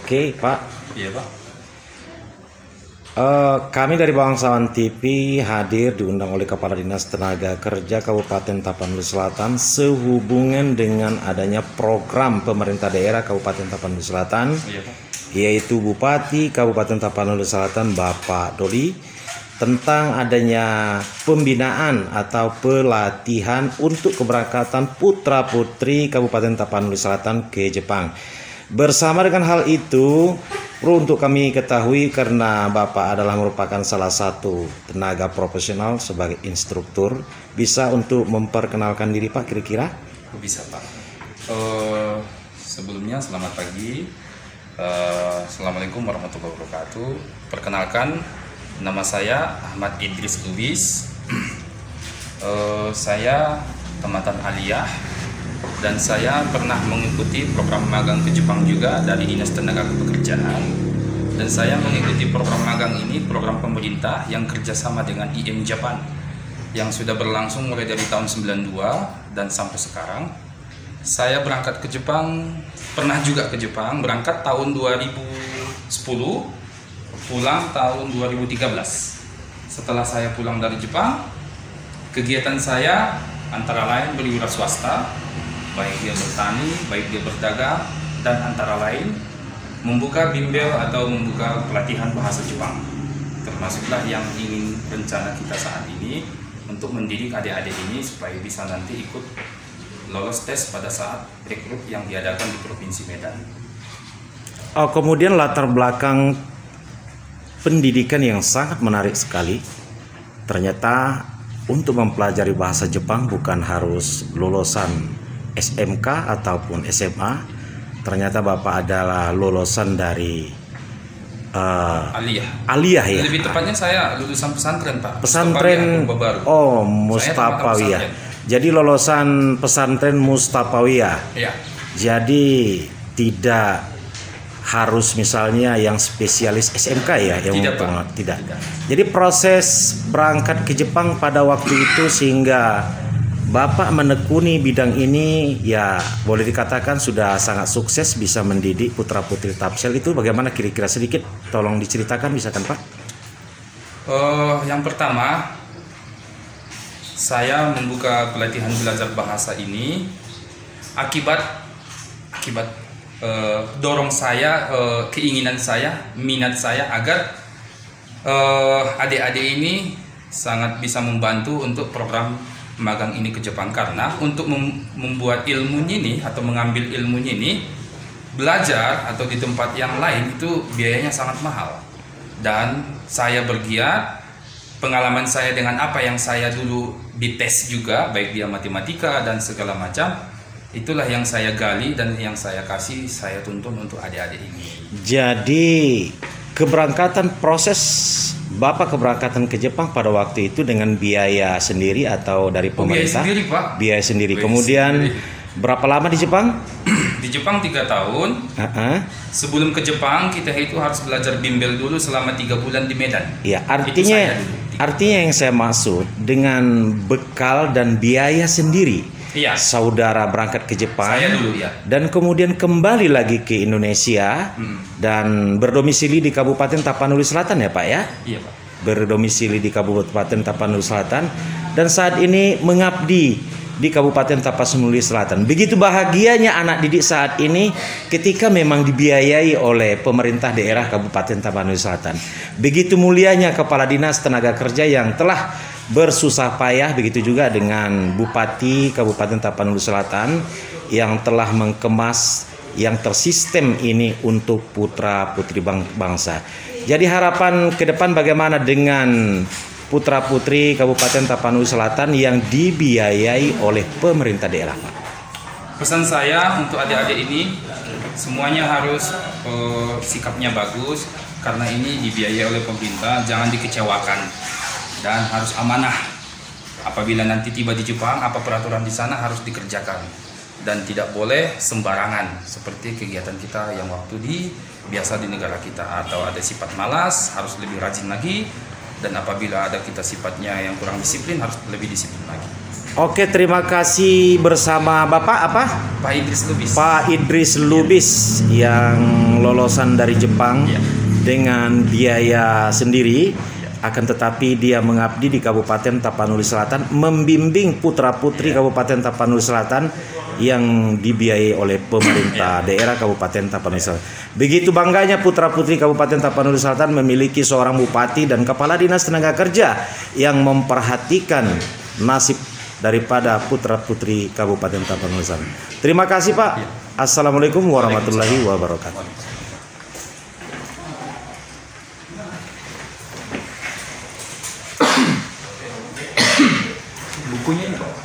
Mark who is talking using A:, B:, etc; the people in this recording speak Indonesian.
A: Oke, Pak.
B: Iya, Pak.
A: Kami dari Bangsawan TV hadir diundang oleh Kepala Dinas Tenaga Kerja Kabupaten Tapanuli Selatan sehubungan dengan adanya program pemerintah daerah Kabupaten Tapanuli Selatan,
B: Iya, Pak.
A: yaitu Bupati Kabupaten Tapanuli Selatan Bapak Doli, tentang adanya pembinaan atau pelatihan untuk keberangkatan putra-putri Kabupaten Tapanuli Selatan ke Jepang. Bersama dengan hal itu, perlu untuk kami ketahui karena Bapak adalah merupakan salah satu tenaga profesional sebagai instruktur, bisa untuk memperkenalkan diri Pak kira-kira?
B: Bisa, Pak. Sebelumnya selamat pagi. Assalamualaikum warahmatullahi wabarakatuh. Perkenalkan, nama saya Ahmad Idris Lubis. Saya tamatan aliyah dan saya pernah mengikuti program magang ke Jepang juga dari Dinas Tenaga Kepekerjaan. Dan saya mengikuti program magang ini, program pemerintah yang kerjasama dengan IM Japan yang sudah berlangsung mulai dari tahun 92 dan sampai sekarang. Saya berangkat ke Jepang, pernah juga ke Jepang, berangkat tahun 2010, pulang tahun 2013. Setelah saya pulang dari Jepang, kegiatan saya antara lain berwira swasta, baik dia bertani, baik dia berdagang, dan antara lain membuka bimbel atau membuka pelatihan bahasa Jepang. Termasuklah yang ingin rencana kita saat ini untuk mendidik adik-adik ini supaya bisa nanti ikut lolos tes pada saat rekrut yang diadakan di Provinsi Medan.
A: Kemudian latar belakang pendidikan yang sangat menarik sekali. Ternyata untuk mempelajari bahasa Jepang bukan harus lulusan SMK ataupun SMA. Ternyata Bapak adalah lulusan dari Aliyah ya.
B: Lebih tepatnya saya lulusan pesantren, Pak.
A: Pesantren. Oh, Mustafawiyah. Jadi lulusan pesantren Mustafawiyah.
B: Iya.
A: Jadi tidak harus misalnya yang spesialis SMK ya yang tidak. Jadi proses berangkat ke Jepang pada waktu itu sehingga Bapak menekuni bidang ini ya boleh dikatakan sudah sangat sukses bisa mendidik putra-putri Tapsel. Itu bagaimana kira-kira, sedikit tolong diceritakan bisa kan Pak?
B: Yang pertama, saya membuka pelatihan belajar bahasa ini akibat dorong saya, keinginan saya, minat saya agar adik-adik ini sangat bisa membantu untuk program magang ini ke Jepang, karena untuk membuat ilmunya ini atau mengambil ilmunya ini, belajar atau di tempat yang lain itu biayanya sangat mahal. Dan saya bergiat, pengalaman saya dengan apa yang saya dulu dites juga, baik dia matematika dan segala macam, itulah yang saya gali dan yang saya kasih, saya tuntun untuk adik-adik ini.
A: Jadi keberangkatan, proses Bapak keberangkatan ke Jepang pada waktu itu dengan biaya sendiri atau dari pemerintah?
B: Biaya sendiri, Pak.
A: Biaya sendiri. Kemudian berapa lama di Jepang?
B: Di Jepang 3 tahun. Sebelum ke Jepang kita itu harus belajar bimbel dulu selama 3 bulan di Medan.
A: Ya, artinya yang saya maksud dengan bekal dan biaya sendiri.
B: Iya.
A: Saudara berangkat ke Jepang.
B: Saya dulu ya.
A: Dan kemudian kembali lagi ke Indonesia dan berdomisili di Kabupaten Tapanuli Selatan ya Pak ya?
B: Iya, Pak.
A: Berdomisili di Kabupaten Tapanuli Selatan dan saat ini mengabdi di Kabupaten Tapanuli Selatan. Begitu bahagianya anak didik saat ini ketika memang dibiayai oleh pemerintah daerah Kabupaten Tapanuli Selatan. Begitu mulianya Kepala Dinas Tenaga Kerja yang telah bersusah payah, begitu juga dengan Bupati Kabupaten Tapanuli Selatan yang telah mengemas yang tersistem ini untuk putra-putri bangsa. Jadi harapan ke depan bagaimana dengan putra-putri Kabupaten Tapanuli Selatan yang dibiayai oleh pemerintah daerah, Pak?
B: Pesan saya untuk adik-adik ini semuanya harus sikapnya bagus, karena ini dibiayai oleh pemerintah, jangan dikecewakan dan harus amanah. Apabila nanti tiba di Jepang, apa peraturan di sana harus dikerjakan dan tidak boleh sembarangan seperti kegiatan kita yang waktu biasa di negara kita, atau ada sifat malas harus lebih rajin lagi, dan apabila ada kita sifatnya yang kurang disiplin harus lebih disiplin lagi.
A: Oke, terima kasih bersama Bapak apa?
B: Pak Idris Lubis.
A: Pak Idris Lubis yang lolosan dari Jepang dengan biaya sendiri. Akan tetapi dia mengabdi di Kabupaten Tapanuli Selatan, membimbing putra-putri Kabupaten Tapanuli Selatan yang dibiayai oleh pemerintah daerah Kabupaten Tapanuli Selatan. Begitu bangganya putra-putri Kabupaten Tapanuli Selatan memiliki seorang bupati dan kepala dinas tenaga kerja yang memperhatikan nasib daripada putra-putri Kabupaten Tapanuli Selatan. Terima kasih Pak. Assalamualaikum warahmatullahi wabarakatuh.
B: Bukunya ini Pak.